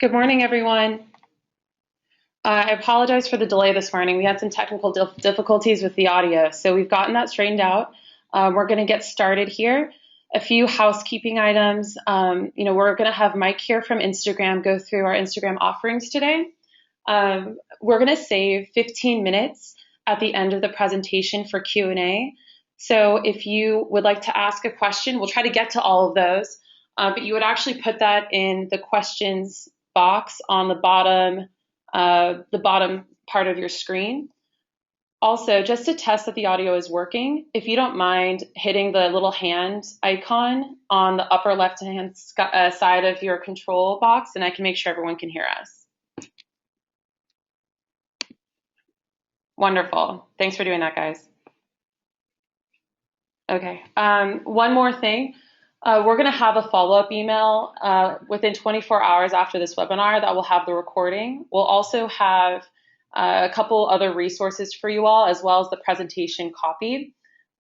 Good morning, everyone. I apologize for the delay this morning. We had some technical difficulties with the audio, so we've gotten that straightened out. We're going to get started here. A few housekeeping items. We're going to have Mike here from Instagram go through our Instagram offerings today. We're going to save 15 minutes at the end of the presentation for Q&A. So if you would like to ask a question, we'll try to get to all of those, but you would actually put that in the questions box on the bottom part of your screen. Also, just to test that the audio is working, if you don't mind hitting the little hand icon on the upper left-hand side of your control box, and I can make sure everyone can hear us. Wonderful. Thanks for doing that, guys. Okay. One more thing. We're going to have a follow-up email within 24 hours after this webinar that will have the recording. We'll also have a couple other resources for you all, as well as the presentation copied.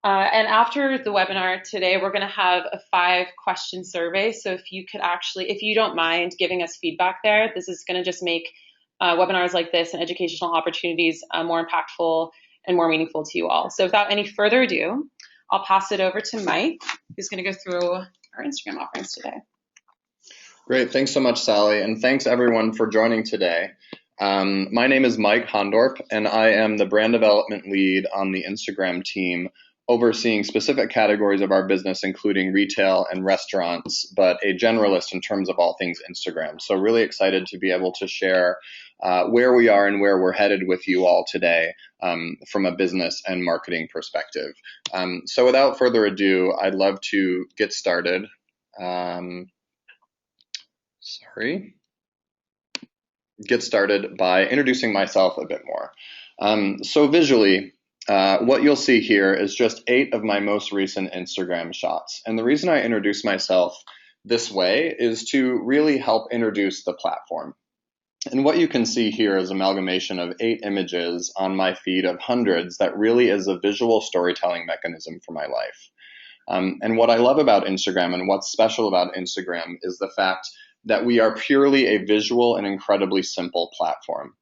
And after the webinar today, we're going to have a 5-question survey. So if you don't mind giving us feedback there, this is going to just make webinars like this and educational opportunities more impactful and more meaningful to you all. So without any further ado, I'll pass it over to Mike, who's going to go through our Instagram offerings today. Great. Thanks so much, Sally. And thanks, everyone, for joining today. My name is Mike Hondorp, and I am the brand development lead on the Instagram team, overseeing specific categories of our business, including retail and restaurants, but a generalist in terms of all things Instagram. So really excited to be able to share where we are and where we're headed with you all today from a business and marketing perspective. So without further ado, I'd love to get started. Get started by introducing myself a bit more. So visually, what you'll see here is just 8 of my most recent Instagram shots. And the reason I introduce myself this way is to really help introduce the platform. And what you can see here is amalgamation of 8 images on my feed of hundreds that really is a visual storytelling mechanism for my life. And what I love about Instagram and what's special about Instagram is the fact that we are purely a visual and incredibly simple platform.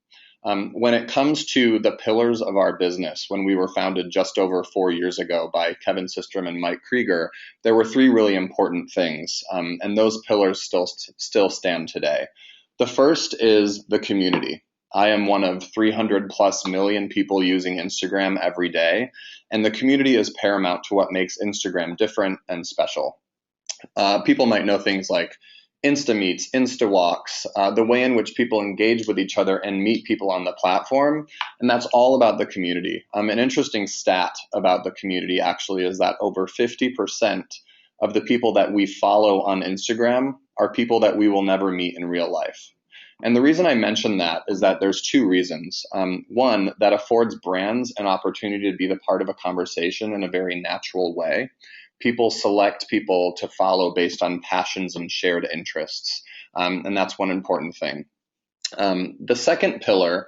When it comes to the pillars of our business, when we were founded just over 4 years ago by Kevin Systrom and Mike Krieger, there were 3 really important things, and those pillars still stand today. The first is the community. I am one of 300 plus million people using Instagram every day, and the community is paramount to what makes Instagram different and special. People might know things like Insta Meets, Insta Walks, the way in which people engage with each other and meet people on the platform, and that's all about the community. An interesting stat about the community actually is that over 50% of the people that we follow on Instagram are people that we will never meet in real life. And the reason I mention that is that there's 2 reasons. One, that affords brands an opportunity to be the part of a conversation in a very natural way. People select people to follow based on passions and shared interests, and that's one important thing. The second pillar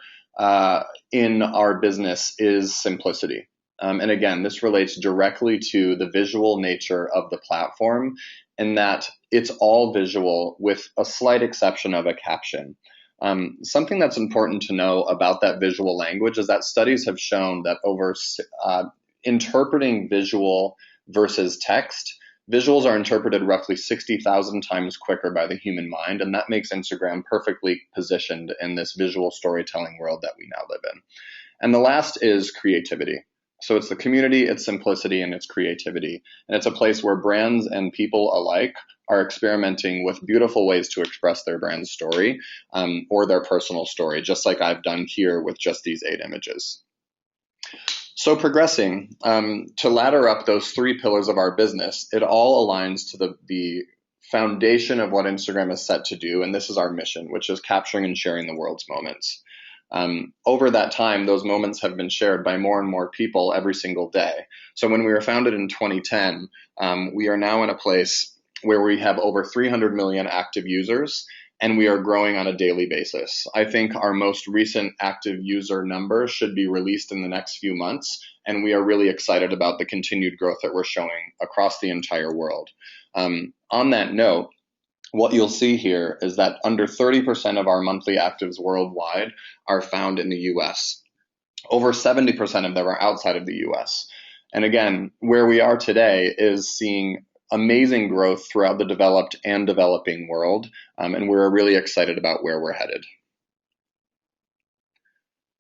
in our business is simplicity. And again, this relates directly to the visual nature of the platform, in that it's all visual with a slight exception of a caption. Something that's important to know about that visual language is that studies have shown that over interpreting visual versus text, visuals are interpreted roughly 60,000 times quicker by the human mind, and that makes Instagram perfectly positioned in this visual storytelling world that we now live in. And the last is creativity. So it's the community, it's simplicity, and it's creativity. And it's a place where brands and people alike are experimenting with beautiful ways to express their brand story or their personal story, just like I've done here with just these 8 images. So progressing to ladder up those 3 pillars of our business, it all aligns to the foundation of what Instagram is set to do, and this is our mission, which is capturing and sharing the world's moments. Over that time, those moments have been shared by more and more people every single day. So when we were founded in 2010, we are now in a place where we have over 300 million active users, and we are growing on a daily basis. I think our most recent active user number should be released in the next few months, and we are really excited about the continued growth that we're showing across the entire world. On that note, what you'll see here is that under 30% of our monthly actives worldwide are found in the US. Over 70% of them are outside of the US. And again, where we are today is seeing amazing growth throughout the developed and developing world, and we're really excited about where we're headed.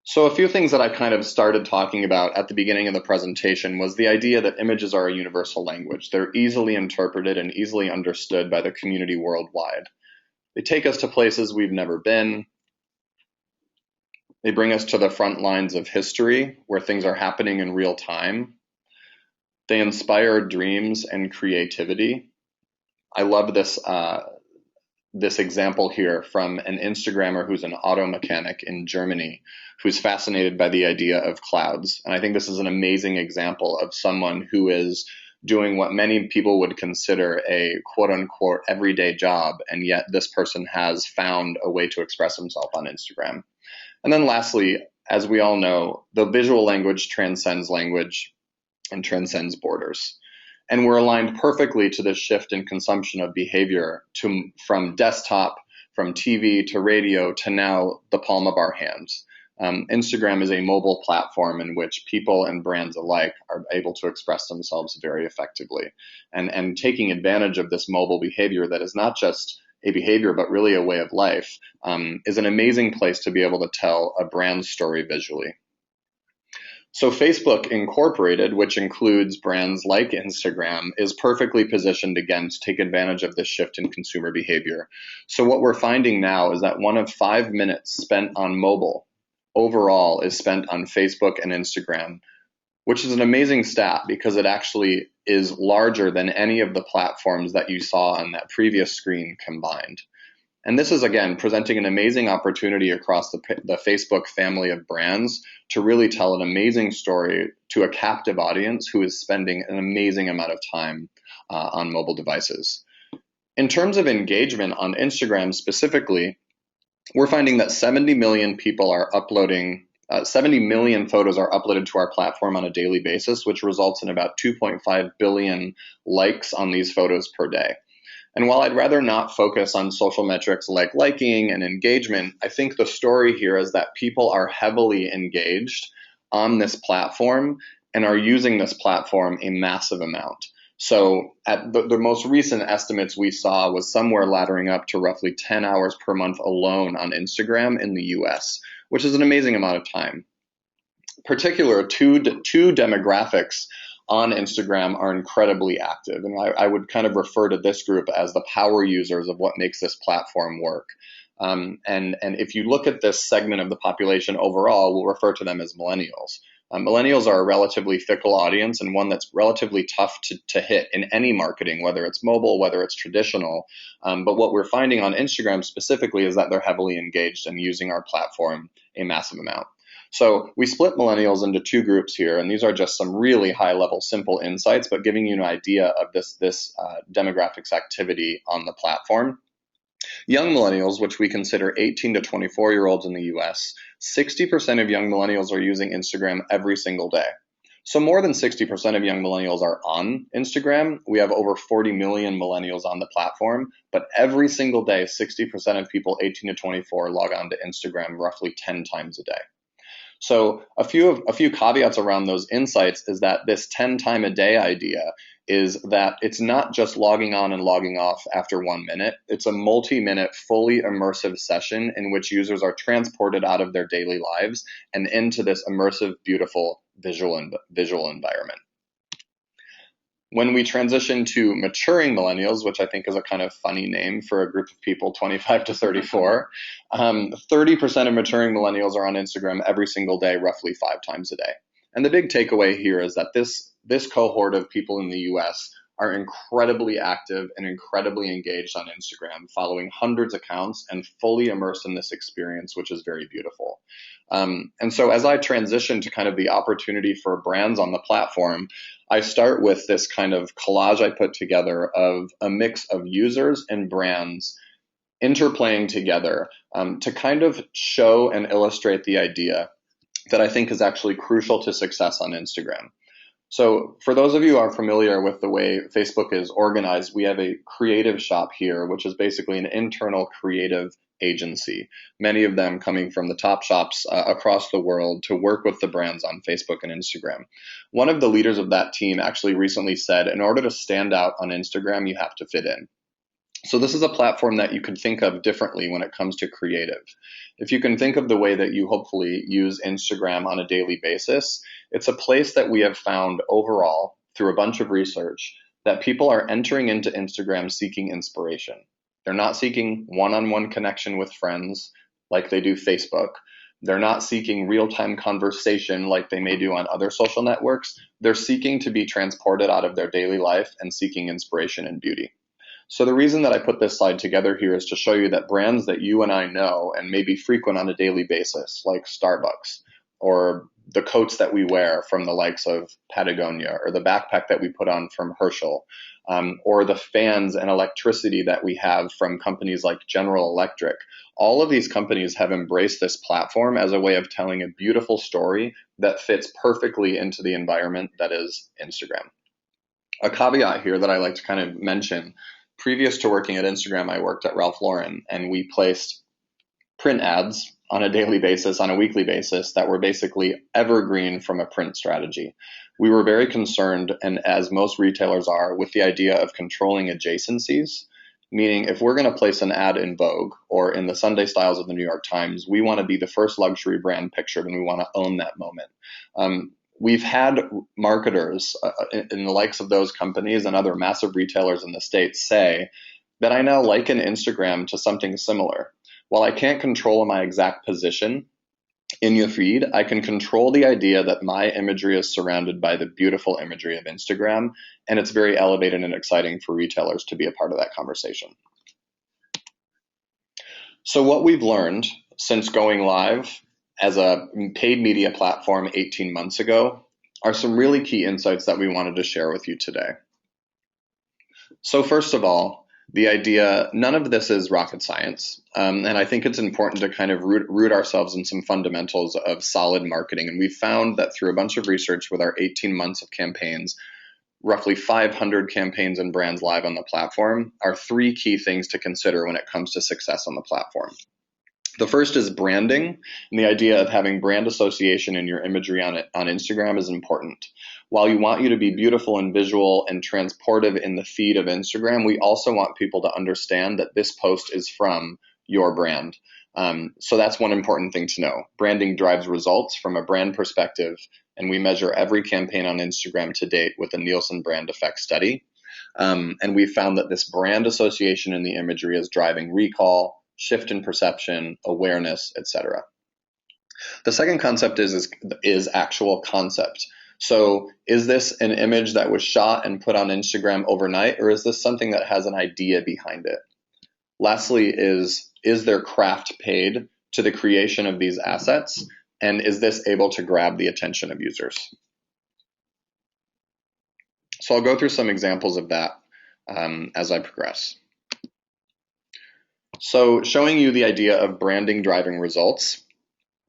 So a few things that I kind of started talking about at the beginning of the presentation was the idea that images are a universal language. They're easily interpreted and easily understood by the community worldwide. They take us to places we've never been. They bring us to the front lines of history where things are happening in real time. They inspire dreams and creativity. I love this example here from an Instagrammer who's an auto mechanic in Germany who's fascinated by the idea of clouds. And I think this is an amazing example of someone who is doing what many people would consider a quote unquote everyday job. And yet this person has found a way to express himself on Instagram. And then lastly, as we all know, the visual language transcends language and transcends borders. And we're aligned perfectly to this shift in consumption of behavior from desktop, from TV to radio to now the palm of our hands. Instagram is a mobile platform in which people and brands alike are able to express themselves very effectively. And taking advantage of this mobile behavior that is not just a behavior, but really a way of life, is an amazing place to be able to tell a brand story visually. So Facebook Incorporated, which includes brands like Instagram, is perfectly positioned again to take advantage of this shift in consumer behavior. So what we're finding now is that 1 of 5 minutes spent on mobile overall is spent on Facebook and Instagram, which is an amazing stat because it actually is larger than any of the platforms that you saw on that previous screen combined. And this is, again, presenting an amazing opportunity across the Facebook family of brands to really tell an amazing story to a captive audience who is spending an amazing amount of time on mobile devices. In terms of engagement on Instagram specifically, we're finding that 70 million people are uploading 70 million photos are uploaded to our platform on a daily basis, which results in about 2.5 billion likes on these photos per day. And while I'd rather not focus on social metrics like liking and engagement, I think the story here is that people are heavily engaged on this platform and are using this platform a massive amount. So at the most recent estimates we saw was somewhere laddering up to roughly 10 hours per month alone on Instagram in the US, which is an amazing amount of time. Particular two demographics on Instagram are incredibly active. And I would kind of refer to this group as the power users of what makes this platform work. And if you look at this segment of the population overall, we'll refer to them as millennials. Millennials are a relatively fickle audience and one that's relatively tough to hit in any marketing, whether it's mobile, whether it's traditional. But what we're finding on Instagram specifically is that they're heavily engaged and using our platform a massive amount. So we split millennials into two groups here, and these are just some really high-level, simple insights, but giving you an idea of this demographics activity on the platform. Young millennials, which we consider 18 to 24-year-olds in the US, 60% of young millennials are using Instagram every single day. So more than 60% of young millennials are on Instagram. We have over 40 million millennials on the platform, but every single day, 60% of people 18 to 24 log on to Instagram roughly 10 times a day. So a few caveats around those insights is that this 10 time a day idea is that it's not just logging on and logging off after 1 minute. It's a multi-minute, fully immersive session in which users are transported out of their daily lives and into this immersive, beautiful visual environment. When we transition to maturing millennials, which I think is a kind of funny name for a group of people 25 to 34, 30% of maturing millennials are on Instagram every single day, roughly 5 times a day. And the big takeaway here is that this cohort of people in the US are incredibly active and incredibly engaged on Instagram, following hundreds of accounts and fully immersed in this experience, which is very beautiful. And so as I transition to kind of the opportunity for brands on the platform, I start with this kind of collage I put together of a mix of users and brands interplaying together to kind of show and illustrate the idea that I think is actually crucial to success on Instagram. So for those of you who are familiar with the way Facebook is organized, we have a creative shop here, which is basically an internal creative agency, many of them coming from the top shops across the world to work with the brands on Facebook and Instagram. One of the leaders of that team actually recently said, in order to stand out on Instagram, you have to fit in. So this is a platform that you can think of differently when it comes to creative. If you can think of the way that you hopefully use Instagram on a daily basis, it's a place that we have found overall through a bunch of research that people are entering into Instagram seeking inspiration. They're not seeking one-on-one connection with friends like they do Facebook. They're not seeking real-time conversation like they may do on other social networks. They're seeking to be transported out of their daily life and seeking inspiration and beauty. So the reason that I put this slide together here is to show you that brands that you and I know and maybe frequent on a daily basis, like Starbucks, or the coats that we wear from the likes of Patagonia, or the backpack that we put on from Herschel, or the fans and electricity that we have from companies like General Electric. All of these companies have embraced this platform as a way of telling a beautiful story that fits perfectly into the environment that is Instagram. A caveat here that I like to kind of mention: previous to working at Instagram, I worked at Ralph Lauren, and we placed print ads on a daily basis, on a weekly basis, that were basically evergreen from a print strategy. We were very concerned, and as most retailers are, with the idea of controlling adjacencies, meaning if we're going to place an ad in Vogue or in the Sunday Styles of the New York Times, we want to be the first luxury brand pictured, and we want to own that moment. We've had marketers in the likes of those companies and other massive retailers in the States say that I now liken Instagram to something similar. While I can't control my exact position in your feed, I can control the idea that my imagery is surrounded by the beautiful imagery of Instagram, and it's very elevated and exciting for retailers to be a part of that conversation. So what we've learned since going live as a paid media platform 18 months ago are some really key insights that we wanted to share with you today. So first of all, the idea, none of this is rocket science. And I think it's important to kind of root ourselves in some fundamentals of solid marketing. And we found that through a bunch of research with our 18 months of campaigns, roughly 500 campaigns and brands live on the platform, are three key things to consider when it comes to success on the platform. The first is branding, and the idea of having brand association in your imagery on Instagram is important. While you want you to be beautiful and visual and transportive in the feed of Instagram, we also want people to understand that this post is from your brand. So that's one important thing to know. Branding drives results from a brand perspective, and we measure every campaign on Instagram to date with a Nielsen Brand Effect study. And we found that this brand association in the imagery is driving recall, shift in perception, awareness, etc. The second concept is actual concept. So is this an image that was shot and put on Instagram overnight, or is this something that has an idea behind it? Lastly, is there craft paid to the creation of these assets, and is this able to grab the attention of users? So I'll go through some examples of that as I progress. So showing you the idea of branding driving results,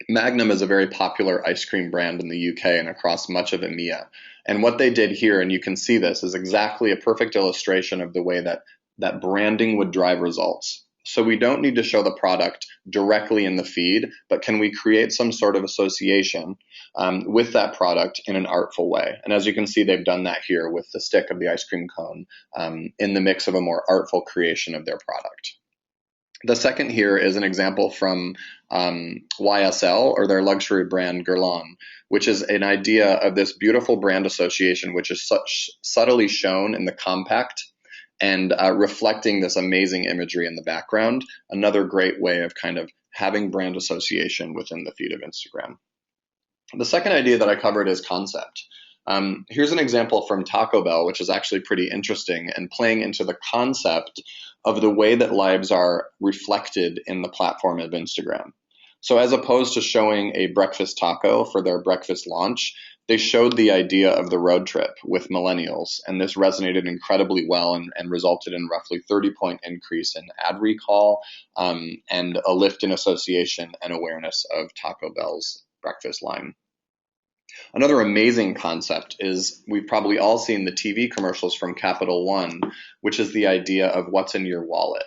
Magnum is a very popular ice cream brand in the UK and across much of EMEA. And what they did here, and you can see this, is exactly a perfect illustration of the way that branding would drive results. So we don't need to show the product directly in the feed, but can we create some sort of association with that product in an artful way? And as you can see, they've done that here with the stick of the ice cream cone in the mix of a more artful creation of their product. The second here is an example from YSL, or their luxury brand Guerlain, which is an idea of this beautiful brand association, which is subtly shown in the compact and reflecting this amazing imagery in the background. Another great way of kind of having brand association within the feed of Instagram. The second idea that I covered is concept. Here's an example from Taco Bell, which is actually pretty interesting and playing into the concept of the way that lives are reflected in the platform of Instagram. So as opposed to showing a breakfast taco for their breakfast launch, they showed the idea of the road trip with millennials, and this resonated incredibly well and resulted in roughly 30-point increase in ad recall and a lift in association and awareness of Taco Bell's breakfast line. Another amazing concept is we've probably all seen the TV commercials from Capital One, which is the idea of what's in your wallet.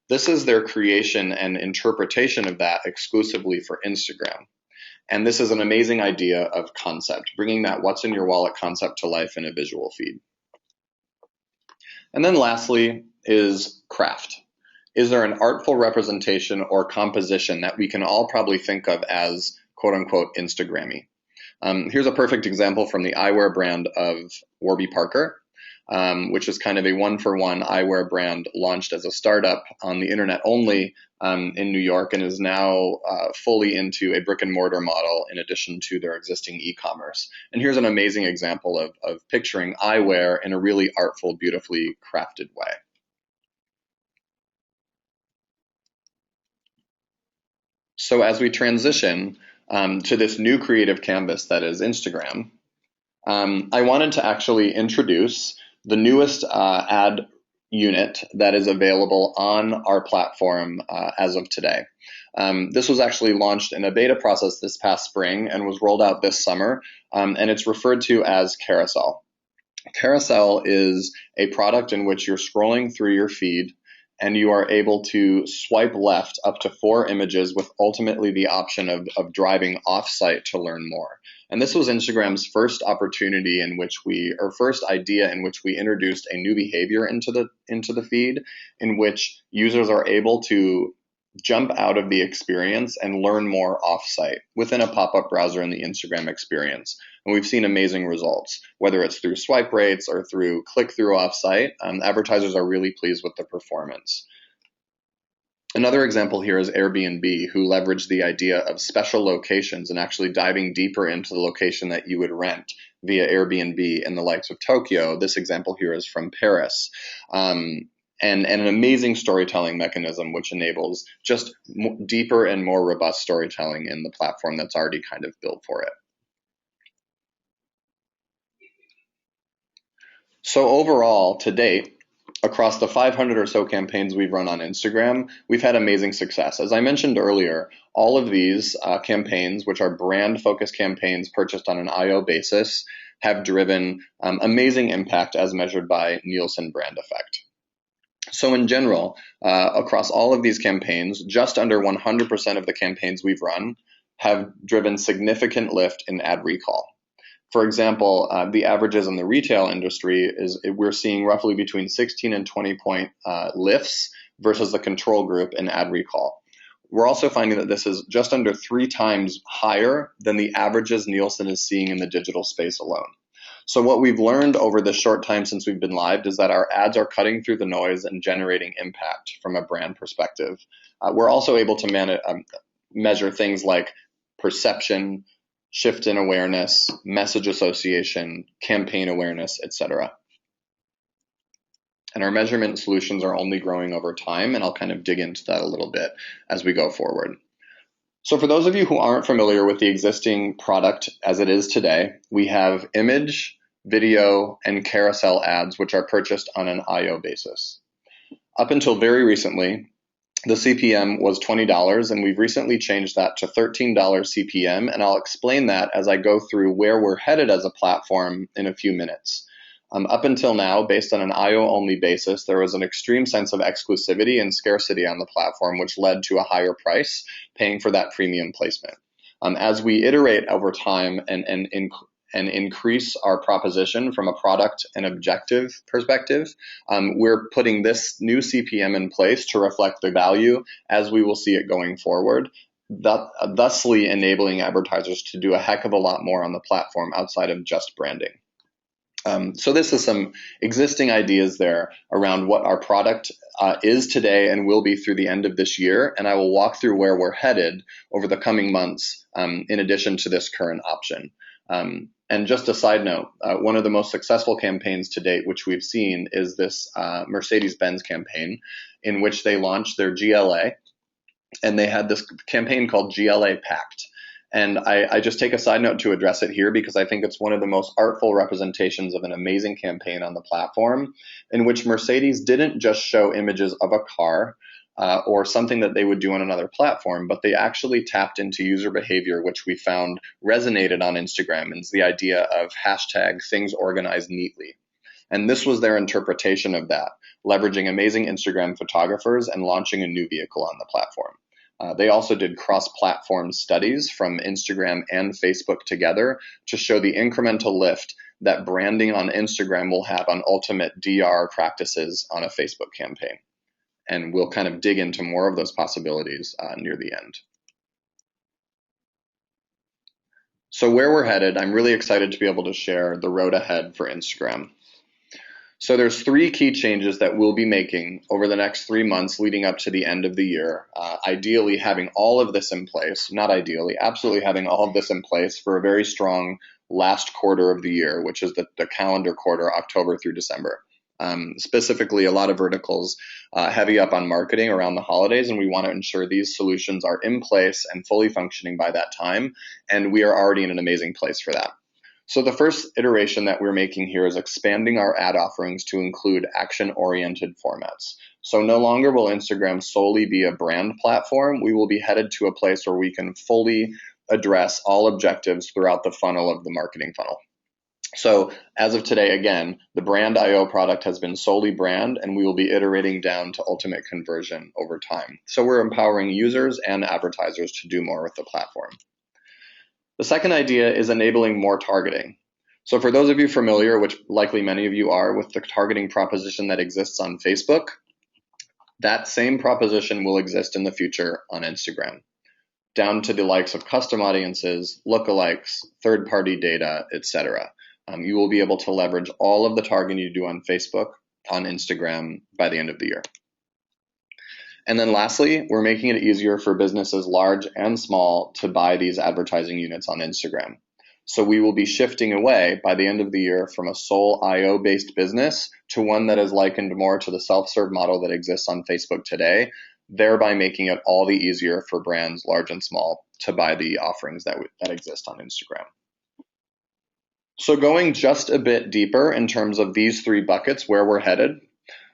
This is their creation and interpretation of that exclusively for Instagram. And this is an amazing idea of concept, bringing that what's in your wallet concept to life in a visual feed. And then lastly is craft. Is there an artful representation or composition that we can all probably think of as quote unquote Instagrammy? Here's a perfect example from the eyewear brand of Warby Parker, which is kind of a one-for-one eyewear brand launched as a startup on the internet only in New York, and is now fully into a brick and mortar model in addition to their existing e-commerce. And here's an amazing example of picturing eyewear in a really artful, beautifully crafted way. So as we transition to this new creative canvas that is Instagram, I wanted to actually introduce the newest ad unit that is available on our platform as of today. This was actually launched in a beta process this past spring and was rolled out this summer, and it's referred to as Carousel. Carousel is a product in which you're scrolling through your feed and you are able to swipe left up to 4 images with ultimately the option of driving off-site to learn more. And this was Instagram's first opportunity first idea in which we introduced a new behavior into the feed, in which users are able to jump out of the experience and learn more off-site within a pop-up browser in the Instagram experience. And we've seen amazing results, whether it's through swipe rates or through click-through off-site. Advertisers are really pleased with the performance. Another example here is Airbnb, who leveraged the idea of special locations and actually diving deeper into the location that you would rent via Airbnb in the likes of Tokyo. This example here is from Paris. And an amazing storytelling mechanism which enables just deeper and more robust storytelling in the platform that's already kind of built for it. So overall, to date, across the 500 or so campaigns we've run on Instagram, we've had amazing success. As I mentioned earlier, all of these campaigns, which are brand-focused campaigns purchased on an IO basis, have driven amazing impact as measured by Nielsen brand effect. So in general, across all of these campaigns, just under 100% of the campaigns we've run have driven significant lift in ad recall. For example, the averages in the retail industry we're seeing roughly between 16 and 20 point lifts versus the control group in ad recall. We're also finding that this is just under 3 times higher than the averages Nielsen is seeing in the digital space alone. So what we've learned over this short time since we've been live is that our ads are cutting through the noise and generating impact from a brand perspective. We're also able to measure things like perception, shift in awareness, message association, campaign awareness, etc. And our measurement solutions are only growing over time, and I'll kind of dig into that a little bit as we go forward. So for those of you who aren't familiar with the existing product as it is today, we have image, video, and carousel ads, which are purchased on an IO basis. Up until very recently, the CPM was $20, and we've recently changed that to $13 CPM, and I'll explain that as I go through where we're headed as a platform in a few minutes. Up until now, based on an IO-only basis, there was an extreme sense of exclusivity and scarcity on the platform, which led to a higher price, paying for that premium placement. As we iterate over time and increase our proposition from a product and objective perspective, we're putting this new CPM in place to reflect the value as we will see it going forward, thusly enabling advertisers to do a heck of a lot more on the platform outside of just branding. So this is some existing ideas there around what our product is today and will be through the end of this year, and I will walk through where we're headed over the coming months in addition to this current option. And just a side note, one of the most successful campaigns to date, which we've seen, is this Mercedes-Benz campaign in which they launched their GLA, and they had this campaign called GLA Packed. And I just take a side note to address it here because I think it's one of the most artful representations of an amazing campaign on the platform, in which Mercedes didn't just show images of a car, or something that they would do on another platform, but they actually tapped into user behavior, which we found resonated on Instagram, and it's the idea of hashtag things organized neatly. And this was their interpretation of that, leveraging amazing Instagram photographers and launching a new vehicle on the platform. They also did cross-platform studies from Instagram and Facebook together to show the incremental lift that branding on Instagram will have on ultimate DR practices on a Facebook campaign. And we'll kind of dig into more of those possibilities near the end. So where we're headed, I'm really excited to be able to share the road ahead for Instagram. So there's 3 key changes that we'll be making over the next 3 months leading up to the end of the year. Ideally having all of this in place, not ideally, absolutely having all of this in place for a very strong last quarter of the year, which is the calendar quarter, October through December. Specifically, a lot of verticals heavy up on marketing around the holidays, and we want to ensure these solutions are in place and fully functioning by that time, and we are already in an amazing place for that. So the first iteration that we're making here is expanding our ad offerings to include action-oriented formats. So no longer will Instagram solely be a brand platform. We will be headed to a place where we can fully address all objectives throughout the funnel of the marketing funnel. So as of today, again, the brand IO product has been solely brand, and we will be iterating down to ultimate conversion over time. So we're empowering users and advertisers to do more with the platform. The second idea is enabling more targeting. So for those of you familiar, which likely many of you are, with the targeting proposition that exists on Facebook, that same proposition will exist in the future on Instagram, down to the likes of custom audiences, lookalikes, third-party data, etc. You will be able to leverage all of the targeting you do on Facebook on Instagram by the end of the year. And then lastly, we're making it easier for businesses large and small to buy these advertising units on Instagram. So we will be shifting away by the end of the year from a sole IO-based business to one that is likened more to the self-serve model that exists on Facebook today, thereby making it all the easier for brands large and small to buy the offerings that exist on Instagram. So going just a bit deeper in terms of these 3 buckets, where we're headed.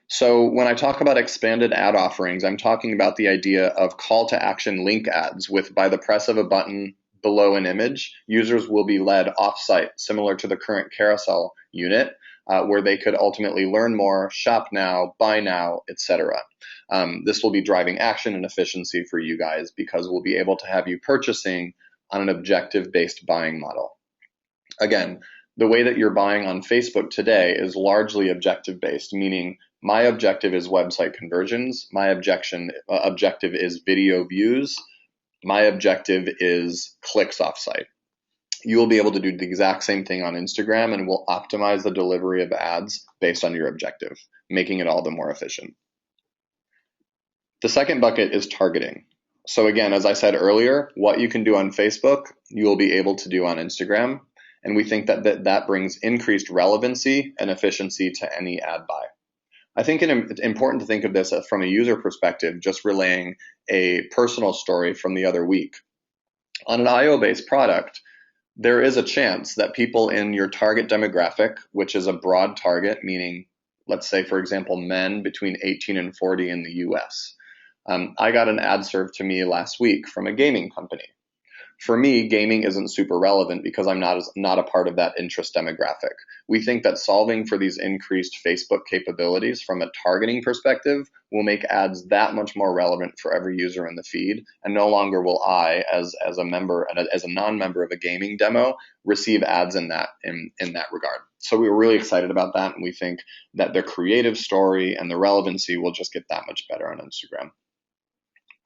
So when I talk about expanded ad offerings, I'm talking about the idea of call to action link ads with, by the press of a button below an image, users will be led off-site, similar to the current carousel unit, where they could ultimately learn more, shop now, buy now, etc. This will be driving action and efficiency for you guys because we'll be able to have you purchasing on an objective-based buying model. Again, the way that you're buying on Facebook today is largely objective-based, meaning my objective is website conversions, my objective is video views, my objective is clicks offsite. You will be able to do the exact same thing on Instagram, and we'll optimize the delivery of ads based on your objective, making it all the more efficient. The second bucket is targeting. So again, as I said earlier, what you can do on Facebook, you will be able to do on Instagram. And we think that brings increased relevancy and efficiency to any ad buy. I think it's important to think of this from a user perspective, just relaying a personal story from the other week. On an IO-based product, there is a chance that people in your target demographic, which is a broad target, meaning, let's say, for example, men between 18 and 40 in the US. I got an ad served to me last week from a gaming company. For me, gaming isn't super relevant because I'm not a part of that interest demographic. We think that solving for these increased Facebook capabilities from a targeting perspective will make ads that much more relevant for every user in the feed, and no longer will I, as a member and as a non-member of a gaming demo, receive ads in that regard. So we were really excited about that, and we think that the creative story and the relevancy will just get that much better on Instagram.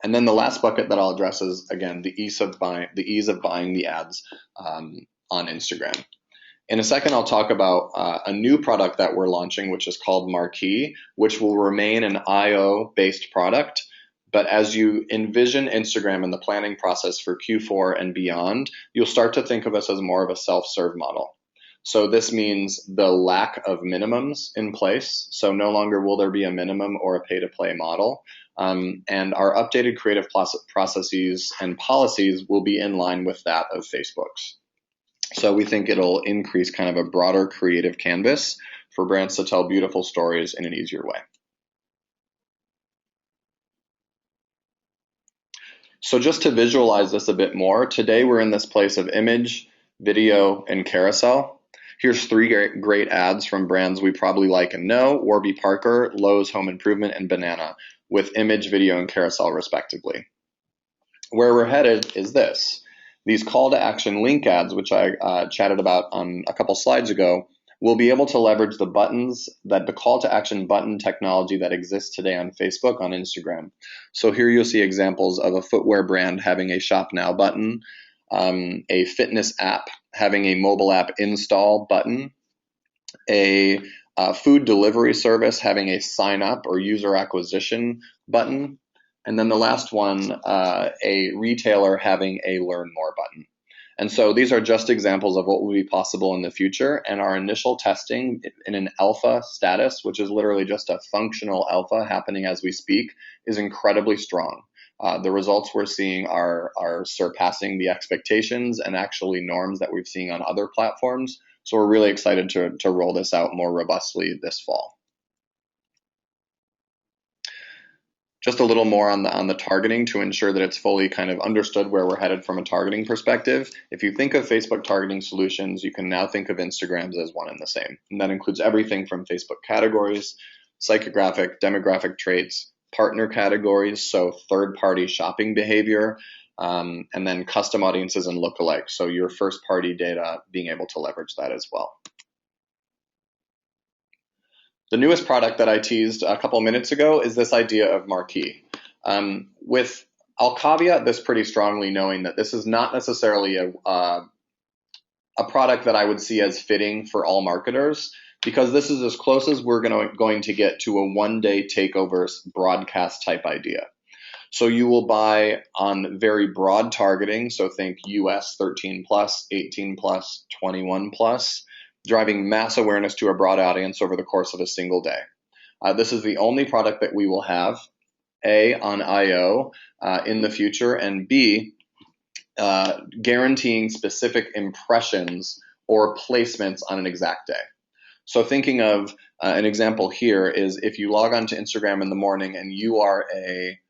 And then the last bucket that I'll address is, again, the ease of buying the ads on Instagram. In a second, I'll talk about a new product that we're launching, which is called Marquee, which will remain an IO-based product. But as you envision Instagram in the planning process for Q4 and beyond, you'll start to think of us as more of a self-serve model. So this means the lack of minimums in place. So no longer will there be a minimum or a pay-to-play model. And our updated creative processes and policies will be in line with that of Facebook's. So we think it'll increase kind of a broader creative canvas for brands to tell beautiful stories in an easier way. So just to visualize this a bit more, today we're in this place of image, video, and carousel. Here's three great ads from brands we probably like and know: Warby Parker, Lowe's Home Improvement, and Banana, with image, video, and carousel respectively. Where we're headed is this. These call to action link ads, which I chatted about on a couple slides ago, will be able to leverage the buttons, the call to action button technology that exists today on Facebook, on Instagram. So here you'll see examples of a footwear brand having a shop now button, a fitness app having a mobile app install button, a food delivery service having a sign up or user acquisition button, and then the last one, a retailer having a learn more button. And so these are just examples of what will be possible in the future, and our initial testing in an alpha status, which is literally just a functional alpha happening as we speak, is incredibly strong. The results we're seeing are surpassing the expectations and actually norms that we've seen on other platforms. So we're really excited to roll this out more robustly this fall. Just a little more on the targeting to ensure that it's fully kind of understood where we're headed from a targeting perspective. If you think of Facebook targeting solutions, you can now think of Instagrams as one and the same. And that includes everything from Facebook categories, psychographic, demographic traits, partner categories, so third-party shopping behavior, and then custom audiences and lookalikes. So your first-party data, being able to leverage that as well. The newest product that I teased a couple minutes ago is this idea of marquee. I'll caveat this pretty strongly, knowing that this is not necessarily a product that I would see as fitting for all marketers, because this is as close as we're going to get to a one-day takeover broadcast type idea. So you will buy on very broad targeting, so think US 13 plus, 18 plus, 21 plus, driving mass awareness to a broad audience over the course of a single day. This is the only product that we will have, A, on IO in the future, and B, guaranteeing specific impressions or placements on an exact day. So thinking of an example here is if you log on to Instagram in the morning and you are a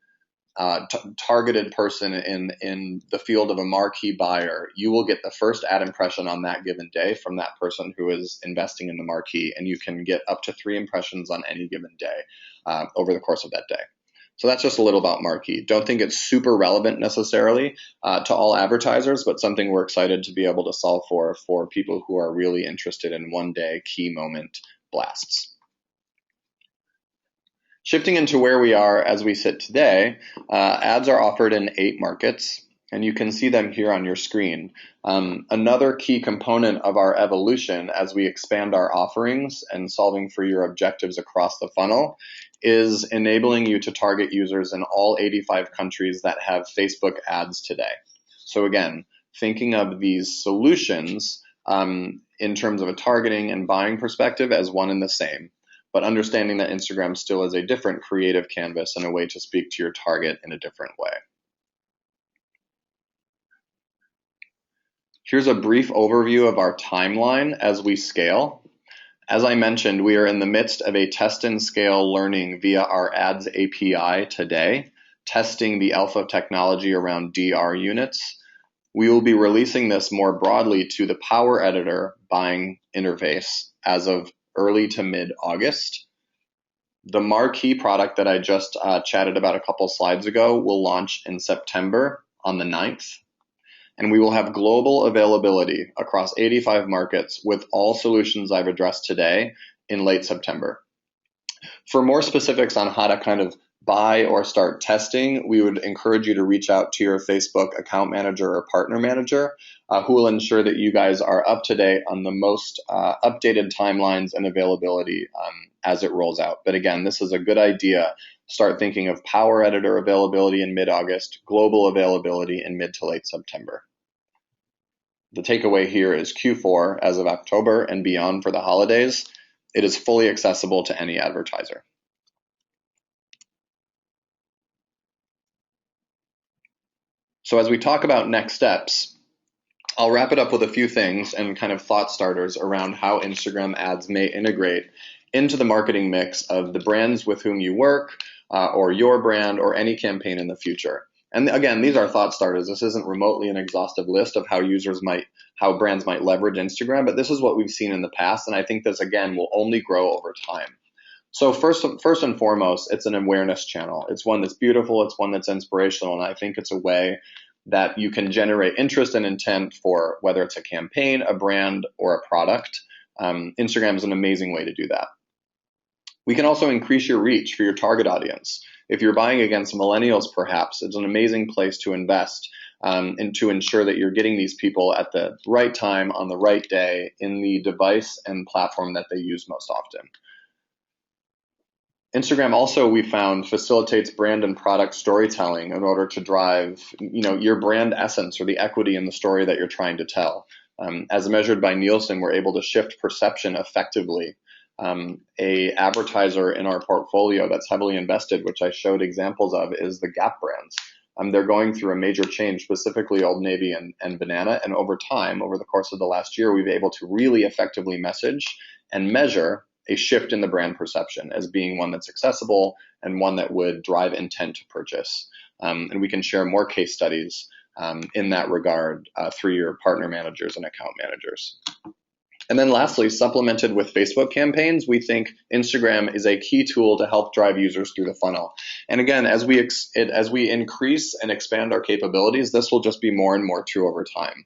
targeted person in the field of a marquee buyer, you will get the first ad impression on that given day from that person who is investing in the marquee, and you can get up to 3 impressions on any given day over the course of that day. So that's just a little about marquee. Don't think it's super relevant necessarily to all advertisers, but something we're excited to be able to solve for people who are really interested in one-day key moment blasts. Shifting into where we are as we sit today, ads are offered in 8 markets, and you can see them here on your screen. Another key component of our evolution as we expand our offerings and solving for your objectives across the funnel is enabling you to target users in all 85 countries that have Facebook ads today. So again, thinking of these solutions in terms of a targeting and buying perspective as one and the same, but understanding that Instagram still is a different creative canvas and a way to speak to your target in a different way. Here's a brief overview of our timeline as we scale. As I mentioned, we are in the midst of a test and scale learning via our ads API today, testing the alpha technology around DR units. We will be releasing this more broadly to the Power Editor buying interface as of early to mid-August. The marquee product that I just chatted about a couple slides ago will launch in September on the 9th. And we will have global availability across 85 markets with all solutions I've addressed today in late September. For more specifics on how to kind of buy or start testing, we would encourage you to reach out to your Facebook account manager or partner manager who will ensure that you guys are up to date on the most updated timelines and availability as it rolls out. But again, this is a good idea. Start thinking of Power Editor availability in mid-August, global availability in mid to late September. The takeaway here is Q4 as of October and beyond for the holidays. It is fully accessible to any advertiser. So as we talk about next steps, I'll wrap it up with a few things and kind of thought starters around how Instagram ads may integrate into the marketing mix of the brands with whom you work or your brand or any campaign in the future. And again, these are thought starters. This isn't remotely an exhaustive list of how brands might leverage Instagram, but this is what we've seen in the past. And I think this, again, will only grow over time. So first and foremost, it's an awareness channel. It's one that's beautiful. It's one that's inspirational. And I think it's a way that you can generate interest and intent for whether it's a campaign, a brand, or a product. Instagram is an amazing way to do that. We can also increase your reach for your target audience. If you're buying against millennials, perhaps, it's an amazing place to invest and to ensure that you're getting these people at the right time on the right day in the device and platform that they use most often. Instagram also, we found, facilitates brand and product storytelling in order to drive, your brand essence or the equity in the story that you're trying to tell. As measured by Nielsen, we're able to shift perception effectively. A advertiser in our portfolio that's heavily invested, which I showed examples of, is the Gap brands. They're going through a major change, specifically Old Navy and Banana. And over time, over the course of the last year, we've been able to really effectively message and measure a shift in the brand perception as being one that's accessible and one that would drive intent to purchase. And we can share more case studies in that regard through your partner managers and account managers. And then lastly, supplemented with Facebook campaigns, we think Instagram is a key tool to help drive users through the funnel. And again, as we increase and expand our capabilities, this will just be more and more true over time.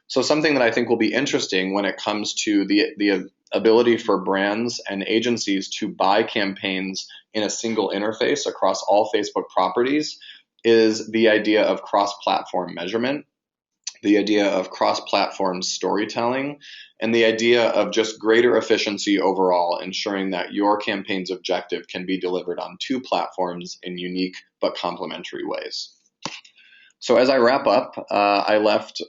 So something that I think will be interesting when it comes to the ability for brands and agencies to buy campaigns in a single interface across all Facebook properties is the idea of cross-platform measurement, the idea of cross-platform storytelling, and the idea of just greater efficiency overall, ensuring that your campaign's objective can be delivered on two platforms in unique but complementary ways. So as I wrap up, I left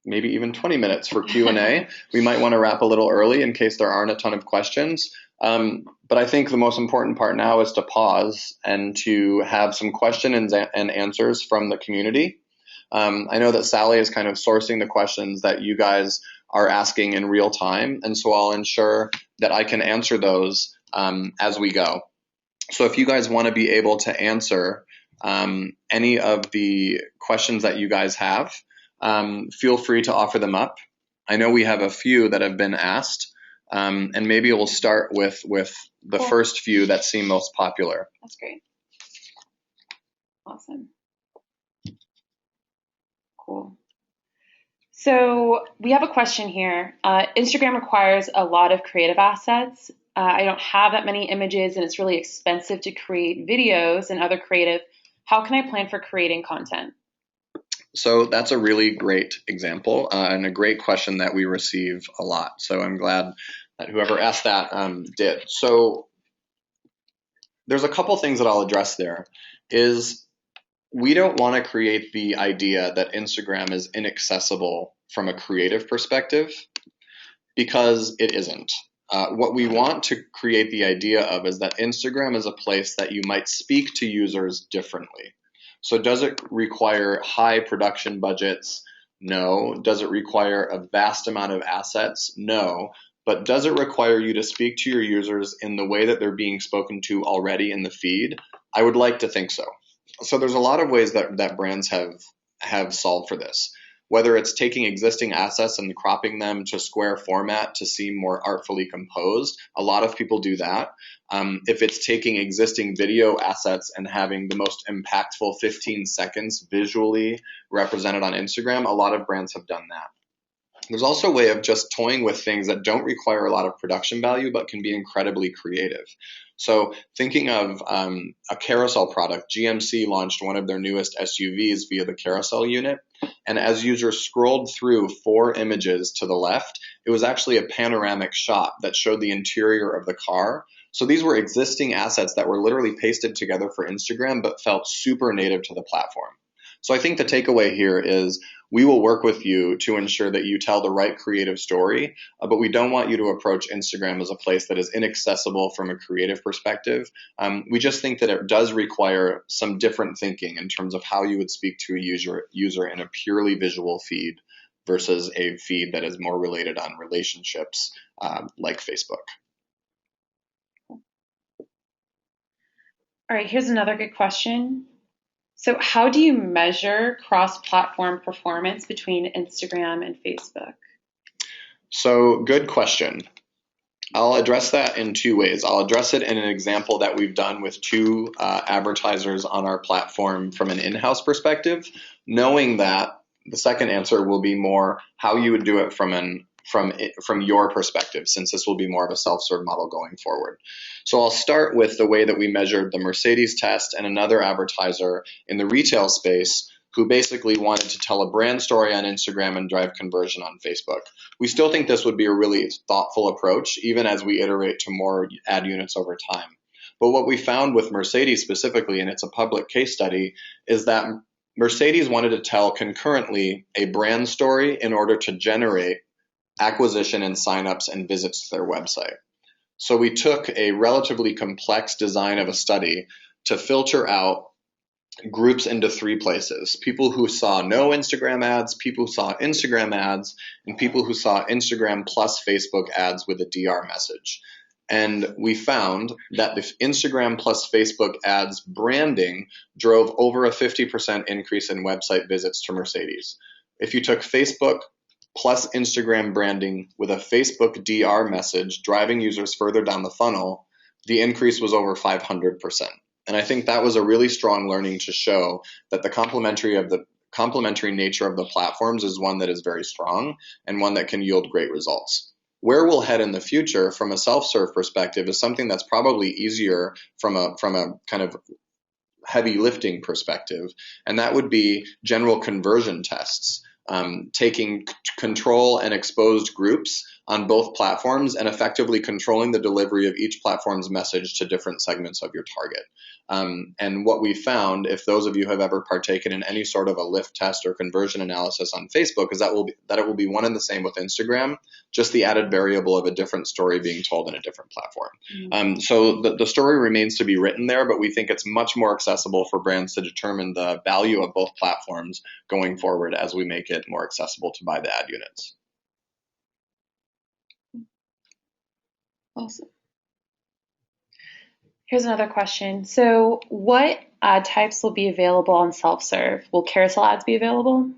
maybe even 20 minutes for Q&A. We might want to wrap a little early in case there aren't a ton of questions. But I think the most important part now is to pause and to have some questions and answers from the community. I know that Sally is kind of sourcing the questions that you guys are asking in real time, and so I'll ensure that I can answer those as we go. So if you guys want to be able to answer any of the questions that you guys have, feel free to offer them up. I know we have a few that have been asked, and maybe we'll start with the Cool. first few that seem most popular. That's great. Awesome. Cool. So we have a question here. Instagram requires a lot of creative assets. I don't have that many images, and it's really expensive to create videos and other creative. How can I plan for creating content? So that's a really great example and a great question that we receive a lot. So I'm glad that whoever asked that did. So there's a couple things that I'll address there. We don't want to create the idea that Instagram is inaccessible from a creative perspective, because it isn't. What we want to create the idea of is that Instagram is a place that you might speak to users differently. So does it require high production budgets? No. Does it require a vast amount of assets? No. But does it require you to speak to your users in the way that they're being spoken to already in the feed? I would like to think so. So there's a lot of ways that brands have solved for this. Whether it's taking existing assets and cropping them to square format to seem more artfully composed, a lot of people do that. If it's taking existing video assets and having the most impactful 15 seconds visually represented on Instagram, a lot of brands have done that. There's also a way of just toying with things that don't require a lot of production value but can be incredibly creative. So thinking of a carousel product, GMC launched one of their newest SUVs via the carousel unit. And as users scrolled through 4 images to the left, it was actually a panoramic shot that showed the interior of the car. So these were existing assets that were literally pasted together for Instagram but felt super native to the platform. So I think the takeaway here is we will work with you to ensure that you tell the right creative story, but we don't want you to approach Instagram as a place that is inaccessible from a creative perspective. We just think that it does require some different thinking in terms of how you would speak to a user in a purely visual feed versus a feed that is more related on relationships like Facebook. All right, here's another good question. So how do you measure cross-platform performance between Instagram and Facebook? So good question. I'll address that in two ways. I'll address it in an example that we've done with two advertisers on our platform from an in-house perspective, knowing that the second answer will be more how you would do it from your perspective, since this will be more of a self-serve model going forward. So I'll start with the way that we measured the Mercedes test and another advertiser in the retail space who basically wanted to tell a brand story on Instagram and drive conversion on Facebook. We still think this would be a really thoughtful approach, even as we iterate to more ad units over time. But what we found with Mercedes specifically, and it's a public case study, is that Mercedes wanted to tell concurrently a brand story in order to generate acquisition and signups and visits to their website. So we took a relatively complex design of a study to filter out groups into three places: people who saw no Instagram ads, people who saw Instagram ads, and people who saw Instagram plus Facebook ads with a DR message. And we found that the Instagram plus Facebook ads branding drove over a 50% increase in website visits to Mercedes. If you took Facebook plus Instagram branding with a Facebook DR message driving users further down the funnel, the increase was over 500%. And I think that was a really strong learning to show that the complementary nature of the platforms is one that is very strong and one that can yield great results. Where we'll head in the future from a self-serve perspective is something that's probably easier from a kind of heavy lifting perspective, and that would be general conversion tests. Taking control and exposed groups on both platforms and effectively controlling the delivery of each platform's message to different segments of your target. And what we found, if those of you have ever partaken in any sort of a lift test or conversion analysis on Facebook, is that it will be one and the same with Instagram, just the added variable of a different story being told in a different platform. So the story remains to be written there, but we think it's much more accessible for brands to determine the value of both platforms going forward as we make it more accessible to buy the ad units. Awesome. Here's another question. So what ad types will be available on self-serve? Will carousel ads be available?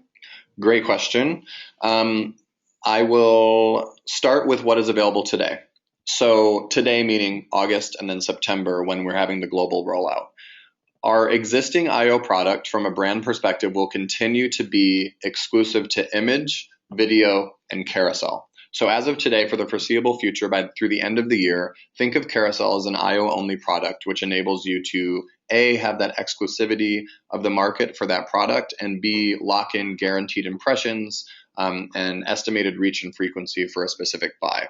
Great question. I will start with what is available today. So today meaning August and then September when we're having the global rollout. Our existing IO product from a brand perspective will continue to be exclusive to image, video, and carousel. So as of today, for the foreseeable future, through the end of the year, think of carousel as an IO-only product, which enables you to A, have that exclusivity of the market for that product, and B, lock in guaranteed impressions and estimated reach and frequency for a specific buy.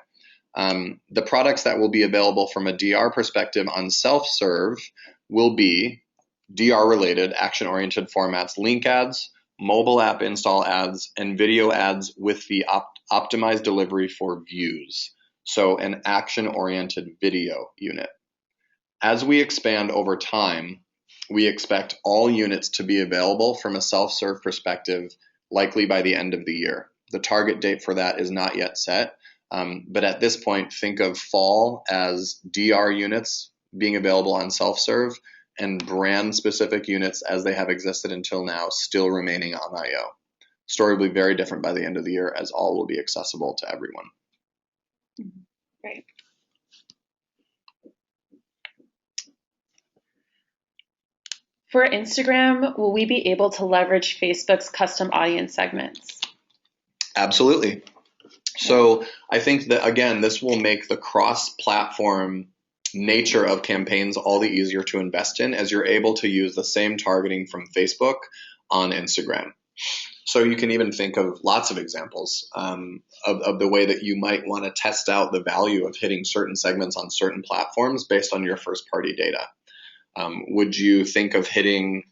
The products that will be available from a DR perspective on self-serve will be DR-related, action-oriented formats, link ads, mobile app install ads, and video ads with the optimized delivery for views. So an action-oriented video unit. As we expand over time, we expect all units to be available from a self-serve perspective, likely by the end of the year. The target date for that is not yet set, but at this point, think of fall as DR units being available on self-serve and brand-specific units as they have existed until now still remaining on IO. Story will be very different by the end of the year as all will be accessible to everyone. Great. For Instagram, will we be able to leverage Facebook's custom audience segments? Absolutely. So I think that, again, this will make the cross-platform nature of campaigns all the easier to invest in as you're able to use the same targeting from Facebook on Instagram. So you can even think of lots of examples of the way that you might want to test out the value of hitting certain segments on certain platforms based on your first-party data. Would you think of hitting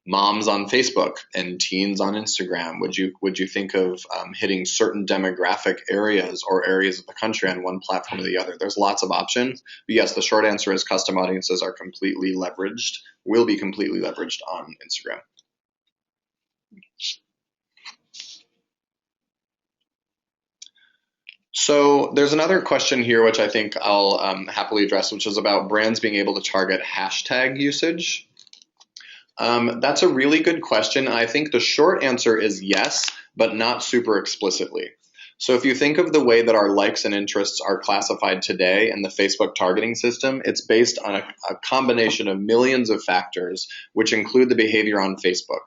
moms on Facebook and teens on Instagram? Would you think of hitting certain demographic areas or areas of the country on one platform or the other? There's lots of options. But yes, the short answer is custom audiences are completely leveraged, will be completely leveraged on Instagram. So there's another question here, which I think I'll happily address, which is about brands being able to target hashtag usage. That's a really good question. I think the short answer is yes, but not super explicitly. So if you think of the way that our likes and interests are classified today in the Facebook targeting system, it's based on a combination of millions of factors, which include the behavior on Facebook.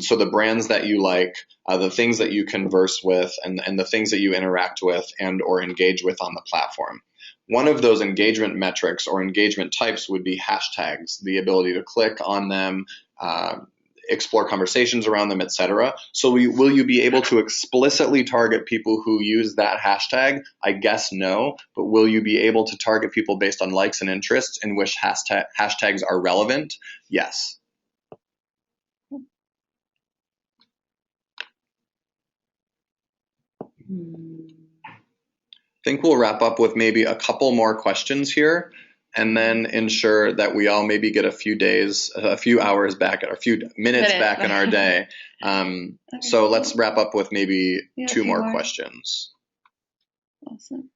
So the brands that you like, the things that you converse with, and the things that you interact with and or engage with on the platform. One of those engagement metrics or engagement types would be hashtags, the ability to click on them, explore conversations around them, etc. So will you be able to explicitly target people who use that hashtag? I guess no, but will you be able to target people based on likes and interests in which hashtags are relevant? Yes. I think we'll wrap up with maybe a couple more questions here and then ensure that we all maybe get a few hours back, or a few minutes back in our day. So let's wrap up with maybe two more questions. Awesome.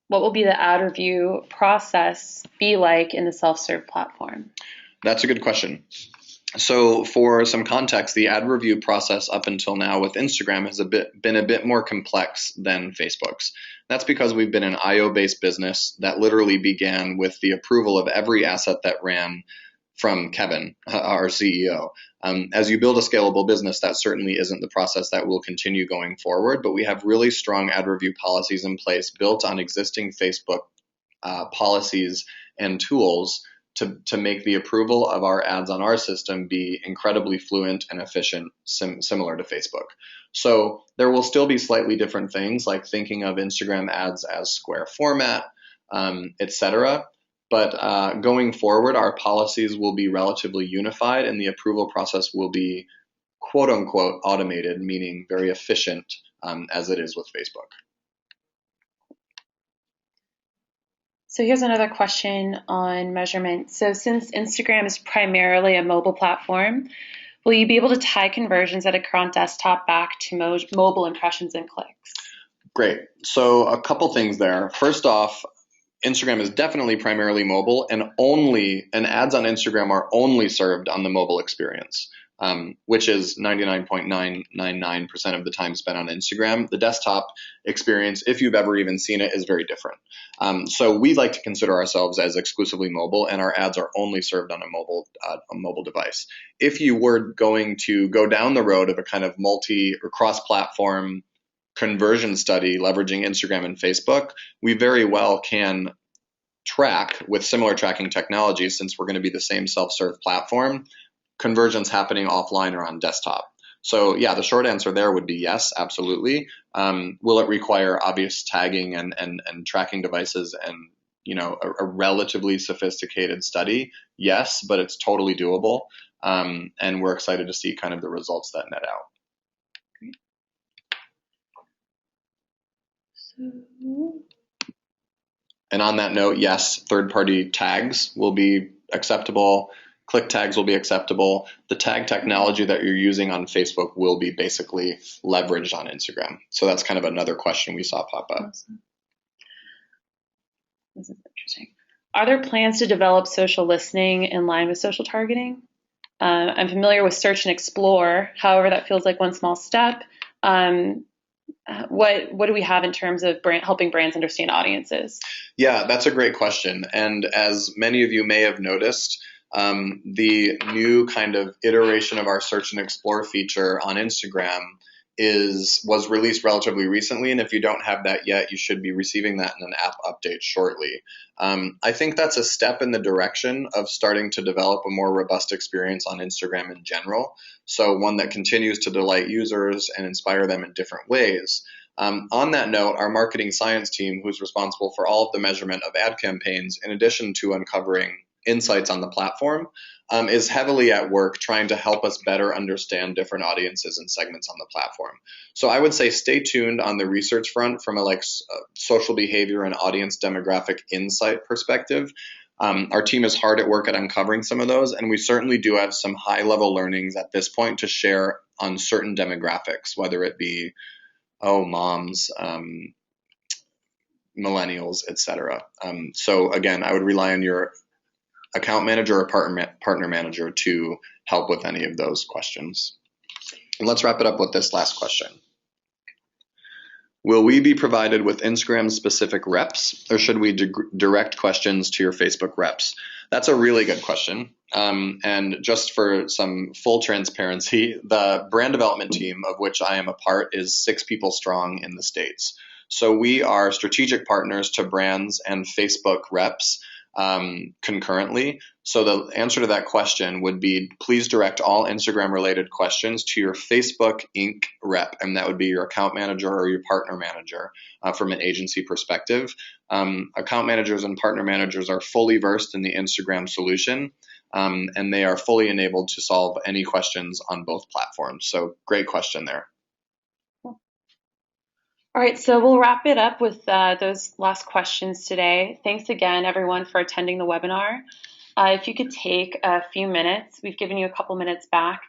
What will be the ad review process be like in the self-serve platform? That's a good question. So for some context, the ad review process up until now with Instagram has been a bit more complex than Facebook's. That's because we've been an IO-based business that literally began with the approval of every asset that ran from Kevin, our CEO. As you build a scalable business, that certainly isn't the process that will continue going forward, but we have really strong ad review policies in place built on existing Facebook policies and tools to make the approval of our ads on our system be incredibly fluent and efficient, similar to Facebook. So there will still be slightly different things, like thinking of Instagram ads as square format, etc. But going forward, our policies will be relatively unified and the approval process will be quote unquote automated, meaning very efficient, as it is with Facebook. So here's another question on measurement. So since Instagram is primarily a mobile platform, will you be able to tie conversions at a current desktop back to mobile impressions and clicks? Great. So a couple things there. First off, Instagram is definitely primarily mobile, and ads on Instagram are only served on the mobile experience, which is 99.999% of the time spent on Instagram. The desktop experience, if you've ever even seen it, is very different. So we like to consider ourselves as exclusively mobile, and our ads are only served on a mobile device. If you were going to go down the road of a kind of multi or cross-platform conversion study leveraging Instagram and Facebook, we very well can track with similar tracking technologies, since we're going to be the same self-serve platform, conversions happening offline or on desktop. So yeah, the short answer there would be yes, absolutely. Will it require obvious tagging and tracking devices and a relatively sophisticated study? Yes, but it's totally doable. And we're excited to see kind of the results that net out. And on that note, yes, third-party tags will be acceptable. Click tags will be acceptable. The tag technology that you're using on Facebook will be basically leveraged on Instagram. So that's kind of another question we saw pop up. Awesome. This is interesting. Are there plans to develop social listening in line with social targeting? I'm familiar with search and explore. However, that feels like one small step. What do we have in terms of helping brands understand audiences? Yeah, that's a great question. And as many of you may have noticed, the new kind of iteration of our search and explore feature on Instagram was released relatively recently. And if you don't have that yet, you should be receiving that in an app update shortly. I think that's a step in the direction of starting to develop a more robust experience on Instagram in general. So one that continues to delight users and inspire them in different ways. On that note, our marketing science team, who's responsible for all of the measurement of ad campaigns, in addition to uncovering insights on the platform, is heavily at work trying to help us better understand different audiences and segments on the platform. So I would say stay tuned on the research front from a social behavior and audience demographic insight perspective. Our team is hard at work at uncovering some of those, and we certainly do have some high-level learnings at this point to share on certain demographics, whether it be, moms, millennials, etc. So again, I would rely on your account manager or partner manager to help with any of those questions. And let's wrap it up with this last question. Will we be provided with Instagram-specific reps, or should we direct questions to your Facebook reps? That's a really good question. And just for some full transparency, the brand development team, of which I am a part, is 6 people strong in the States. So we are strategic partners to brands and Facebook reps concurrently. So the answer to that question would be, please direct all Instagram related questions to your Facebook Inc. rep, and that would be your account manager or your partner manager from an agency perspective. Account managers and partner managers are fully versed in the Instagram solution, and they are fully enabled to solve any questions on both platforms. So great question there. All right, so we'll wrap it up with those last questions today. Thanks again, everyone, for attending the webinar. If you could take a few minutes, we've given you a couple minutes back.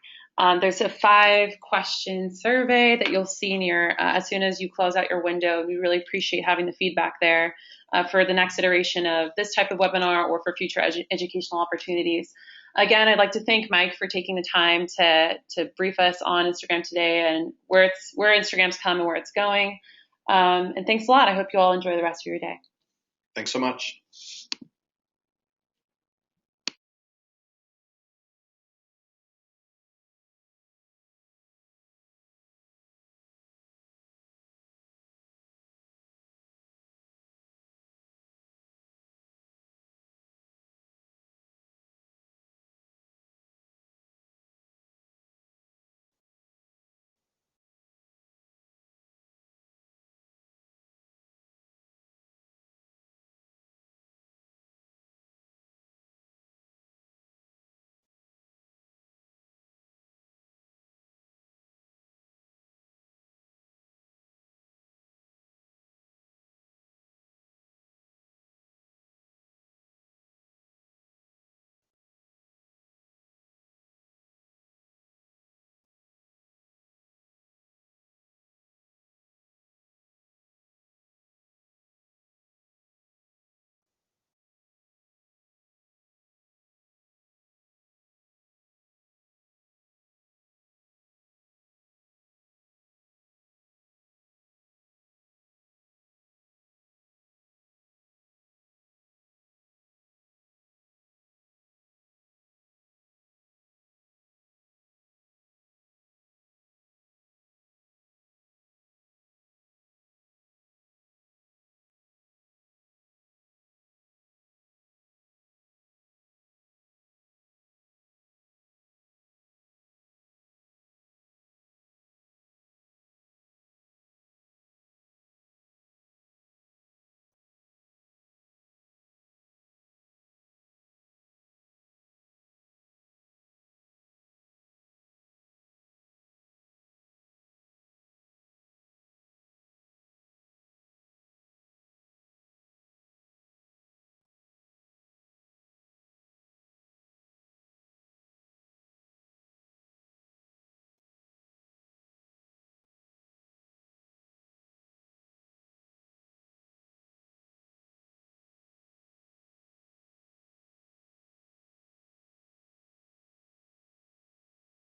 There's a 5-question survey that you'll see near as soon as you close out your window. We really appreciate having the feedback there for the next iteration of this type of webinar or for future educational opportunities. Again, I'd like to thank Mike for taking the time to brief us on Instagram today and where Instagram's come and where it's going. And thanks a lot. I hope you all enjoy the rest of your day. Thanks so much.